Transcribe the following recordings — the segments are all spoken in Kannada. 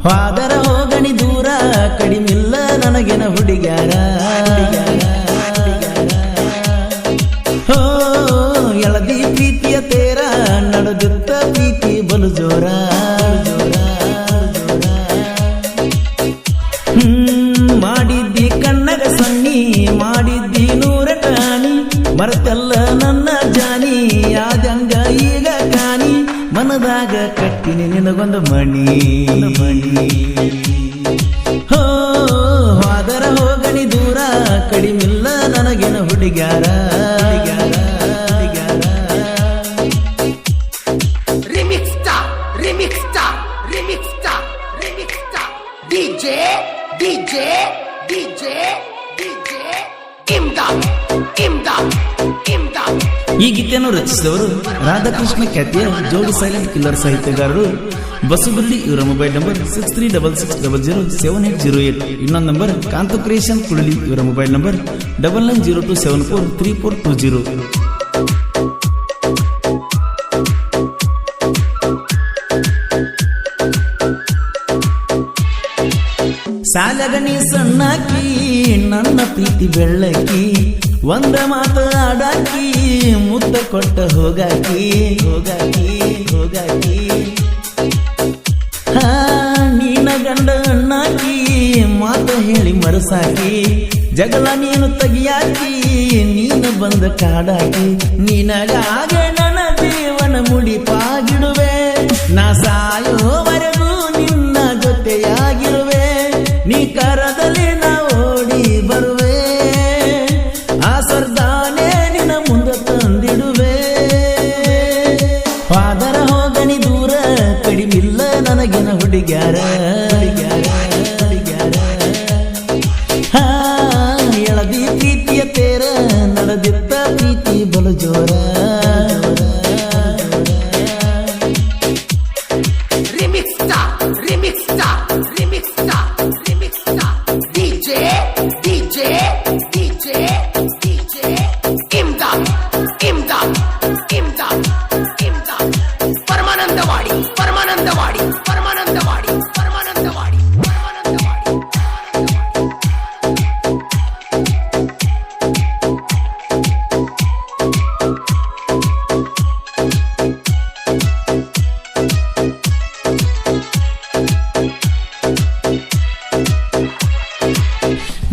ಹೋದರ ಹೋಗಣಿ ದೂರ ಕಡಿಮಿಲ್ಲ ನನಗೆನ ಹುಡುಗ್ಯಾರ ಹೋ ಎಳದಿ ಪ್ರೀತಿಯ ತೇರ ನಡೆದುತ್ತ ಪ್ರೀತಿ ಬಲು ಜೋರ ಮಾಡಿದ್ದಿ ಕಣ್ಣಗ ಸಣ್ಣಿ ಮಾಡಿದ್ದಿ ನೂರ ಕಾಣಿ ಮರೆತಲ್ಲ ನನ್ನ ಜಾನಿ ಆದಂಗ ಈಗ ಕಾಣಿ ಮನದಾಗ ಕಟ್ಟಿನಿ ನಿನಗೊಂದು ಮಣಿ ಹೋ ಹೋದರ ಹೋಗಣಿ ದೂರ ಕಡಿಮಿಲ್ಲ ನನಗೆನ ಹುಡುಗ್ಯಾರ ಈ ಗೀತೆಯನ್ನು ರಚಿಸಿದವರು ರಾಧಾಕೃಷ್ಣ ಖ್ಯಾತಿಯ ಜೋಡಿ ಸೈಲೆಂಟ್ ಕಿಲ್ಲರ್ ಸಾಹಿತ್ಯಗಾರರು ಬಸುಬಲ್ಲಿ. ಇವರ ಮೊಬೈಲ್ ನಂಬರ್ 6366007808. ಇನ್ನೊಂದು ನಂಬರ್ ಕಾಂತು ಕ್ರಿಯೇಷನ್ ಕುಳಲಿ. ಇವರ ಮೊಬೈಲ್ ನಂಬರ್ 9902743420. ಸಾಲಗಣಿ ಸಣ್ಣಾಕಿ ನನ್ನ ಪ್ರೀತಿ ಬೆಳ್ಳಕ್ಕಿ ಒಂದ ಮಾತು ಆಡಾಕಿ ಮುದ್ದ ಕೊಟ್ಟ ಹೋಗಾಕಿ ನೀನ ಗಂಡ ಅಣ್ಣಾಕಿ ಮಾತು ಹೇಳಿ ಮರಸಾಕಿ ಜಗಳ ನೀನು ತೆಗಿಯಾಕಿ ನೀನು ಬಂದ ಕಾಡಾಕಿ ನಿನಗಾಗ ನನ್ನ ಜೀವನ ಮುಡಿಪಾಗಿಡುವೆ ನಾ ಸಾಯೋವರೆಗೂ ನಿನ್ನ ಜೊತೆಯಾಗಿರುವೆ ನೀ ಕರದಲ್ಲಿ ನಾ ಓಡಿ ಬರುವೆ ಆ ಸರ್ದಾನೆ ನಿನ್ನ ಮುಂದೆ ತಂದಿಡುವೆ ಹೋದರ ಹೋಗಣಿ ದೂರ ಕಡಿಮಿಲ್ಲ ನನಗೆನ ಹುಡುಗ್ಯಾರ ಎಳದಿ ಪ್ರೀತಿಯ ತೇರ ನಡೆದಿತ್ತ ಪ್ರೀತಿ ಬಲು ಜೋರ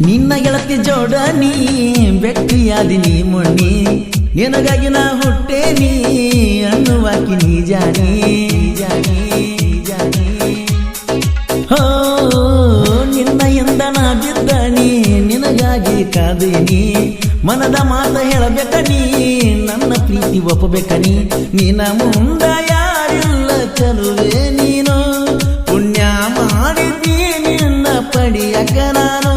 ನಿನ್ನ ಗೆಳತಿ ಜೋಡನಿ ಬೆಟ್ಟಿಯಾದಿ ನೀ ಮೊಣ್ಣಿ ನಿನಗಾಗಿ ನಾ ಹುಟ್ಟೇನಿ ಅನ್ನುವಾಕಿ ನೀ ಜಾನಿ ಹೋ ನಿನ್ನ ಎಂದ ನಾ ಬಿದ್ದನಿ ನಿನಗಾಗಿ ಕಾದೇನಿ ಮನದ ಮಾತ ಹೇಳಬೇಕನಿ ನನ್ನ ಪ್ರೀತಿ ಒಪ್ಪಬೇಕನಿ ನಿನ್ನ ಮುಂದ ಯಾರಿಲ್ಲ ಚಲುವೆ ನೀನು ಪುಣ್ಯ ಮಾಡಿದ್ದಿ ನಿನ್ನ ಪಡಿಯಕ ನಾನು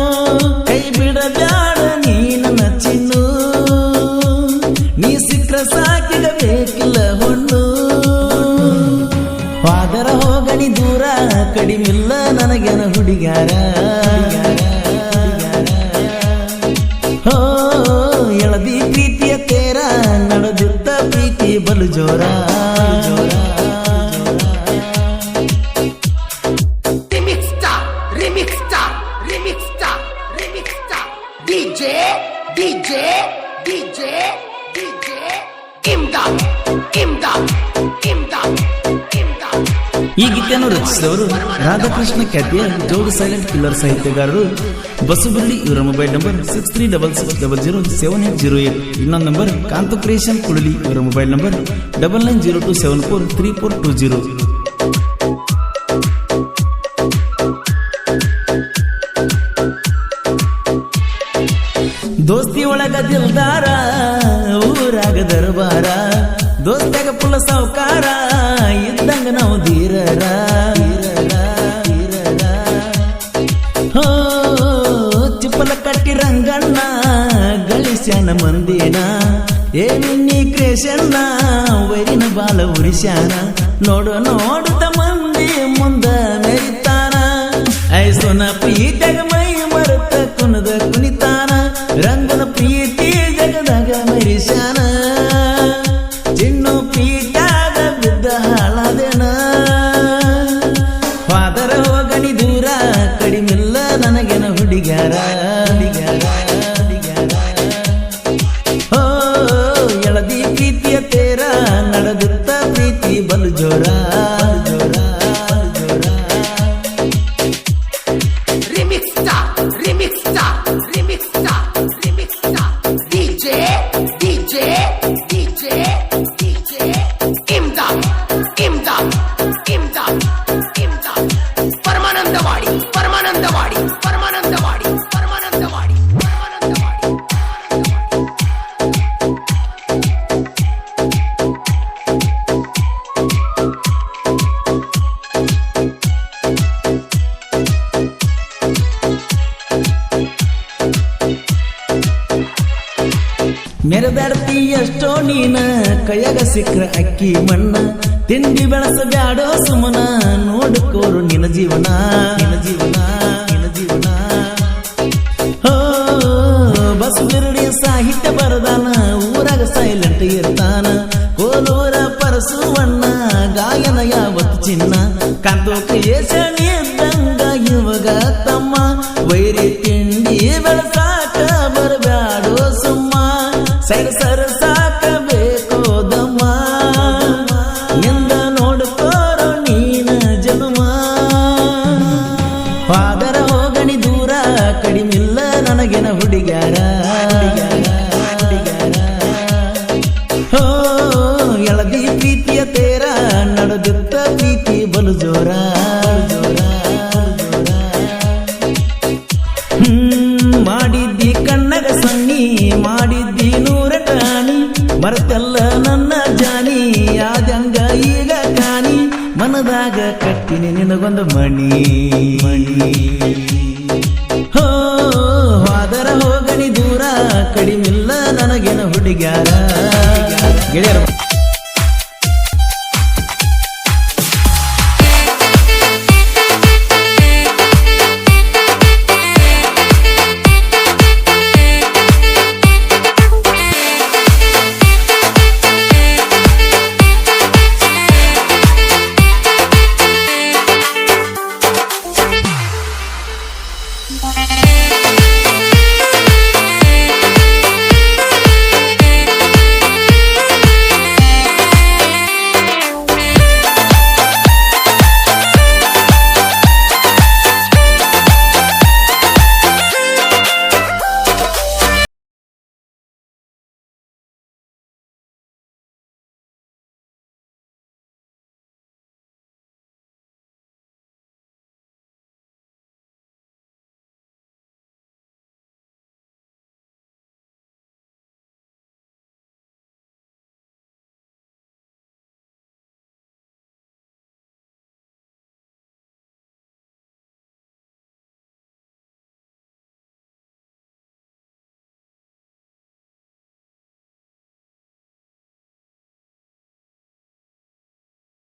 ಕೈ ಬಿಡಬ್ಯಾಡ ನೀ ನನ್ನ ಚಿನ್ನು ನೀ ಸಿಕ್ರ ಸಾಕಿಡಬೇಕಿಲ್ಲ ಹೊಣ್ಣು ಹೋದರ ಹೋಗಣಿ ದೂರ ಕಡಿಮಿಲ್ಲ ನನಗೆನ ಹುಡುಗ್ಯಾರ ಹೋ ಎಳದಿ ಪ್ರೀತಿಯ ತೇರ ನಡೆದಿತ್ತ ಪ್ರೀತಿ ಬಲು ಜೋರ ಈ ಗೀತೆಯನ್ನು ರಚಿಸಿದವರು ರಾಧಾಕೃಷ್ಣ ಖ್ಯಾತಿಯ ಜೋಡಿ ಸೈಲೆಂಟ್ ಕಿಲ್ಲರ್ ಸಾಹಿತ್ಯಗಾರರು ಬಸುಬಲ್ಲಿ. ಇವರ ಮೊಬೈಲ್ ನಂಬರ್ 6366007808. ಇನ್ನೊಂದು ನಂಬರ್ ಕಾಂತು ಕ್ರಿಯೇಷನ್ ಕುಳಲಿ. ಇವರ ಮೊಬೈಲ್ ನಂಬರ್ 9902743420. ದೋಸ್ತಿ ಒಳಗ ದಿಲ್ದಾರ ಊರಾಗ ದರ್ಬಾರ ದೋಸ್ತಾಗ ಪುಲ್ಲ ಸಾವುಕಾರ ಇದ್ದಂಗ ನಾವು ಧೀರರ ಹೋ ಚಿಪ್ಪಲ ಕಟ್ಟಿ ರಂಗಣ್ಣ ಗಳಿಸ್ಯಾನ ಮಂದಿನ ಏನಿನ್ನಿ ಕ್ರೇಶನ್ನ ವೈರಿನ ಬಾಲ ಉರಿಸ್ಯಾನ ನೋಡುತ್ತ ಮಂದಿ ಮುಂದ ಮೆರಿತಾನ ಐಸೋನ ಪ್ರೀತಿಯಾಗ ಮೈ ಮರೆತ ಕುಣದ ಕುಣಿತಾನ ರಂಗನ ಪ್ರೀತಿ ಜಗದಾಗ ಮೆರಿಸ್ಯಾನ ಚಿನ್ನು ಪ್ರೀತ್ಯಾಗ ಬಿದ್ದ ಹಾಳಾದೇನ ಹೋದರ ಹೋಗಣಿ ಹುಡುಗ್ಯಾರ ಓ ಎಳದಿ ಪ್ರೀತಿಯ ತೇರ ನಡೆದಿತ್ತ ಪ್ರೀತಿ ಬಲು ಜೋರ ಮೆರೆದಾಡ್ತಿ ಎಷ್ಟೋ ನೀನ ಕೈಯಾಗ ಸಿಕ್ಕ್ರ ಅಕ್ಕಿ ಮಣ್ಣ ತಿಂಡಿ ಬೆಳಸಬ್ಯಾಡೋ ಸುಮನ ನೋಡ್ಕೋರು ನಿನ್ನ ಜೀವನ ಹೋ ಬಸವರುಡಿ ಸಾಹಿತ್ಯ ಬರದಾನ ಊರಾಗ ಸೈಲೆಂಟ್ ಇರ್ತಾನ ಕೋಲೂರ ಪರಸುವಣ್ಣ ಗಾಯನ ಯಾವತ್ತು ಚಿನ್ನ ಕಾಂತೋ ಕ್ರಿಯೇಷನ್ ಇದ್ದಂಗ ಇವಾಗ ತಮ್ಮ ವೈರಿ ತಿಂಡಿ ಬೆಳಸಾಕ ಬರಬ್ಯಾಡೋ ಸುಮ್ಮ ಸರ ಸಾಕಬೇಕು ದಮ್ಮ ಎಂದ ನೋಡ್ಕೋರೋ ನೀನ ಜನ್ಮ ಫಾದರ ಹೋಗಣಿ ದೂರ ಕಡಿಮಿಲ್ಲ ನನಗೆನ ಹುಡುಗ್ಯಾರ ಹೋ ಎಳದಿ ಪ್ರೀತಿಯ ತೇರ ನಡೆದಿತ್ತ ಪ್ರೀತಿ ಬಲು ಜೋರ ಮಾಡಿದ್ದಿ ಕಣ್ಣಗ ಸಣ್ಣಿ ಮಾಡಿದ್ದಿ ನೂರ ಟಾಣಿ ಮರೆತಲ್ಲ ನನ್ನ ಜಾನಿ ಆದಂಗ ಈಗ ಕಾಣಿ ಮನದಾಗ ಕಟ್ಟಿನಿ ನಿನಗೊಂದು ಮಣಿ ಹೋ ಹಾದರ ಹೋಗಣಿ ದೂರ ಕಡಿಮಿಲ್ಲ ನನಗೇನ ಹುಡುಗ್ಯಾರ ಗೆಳೆಯರು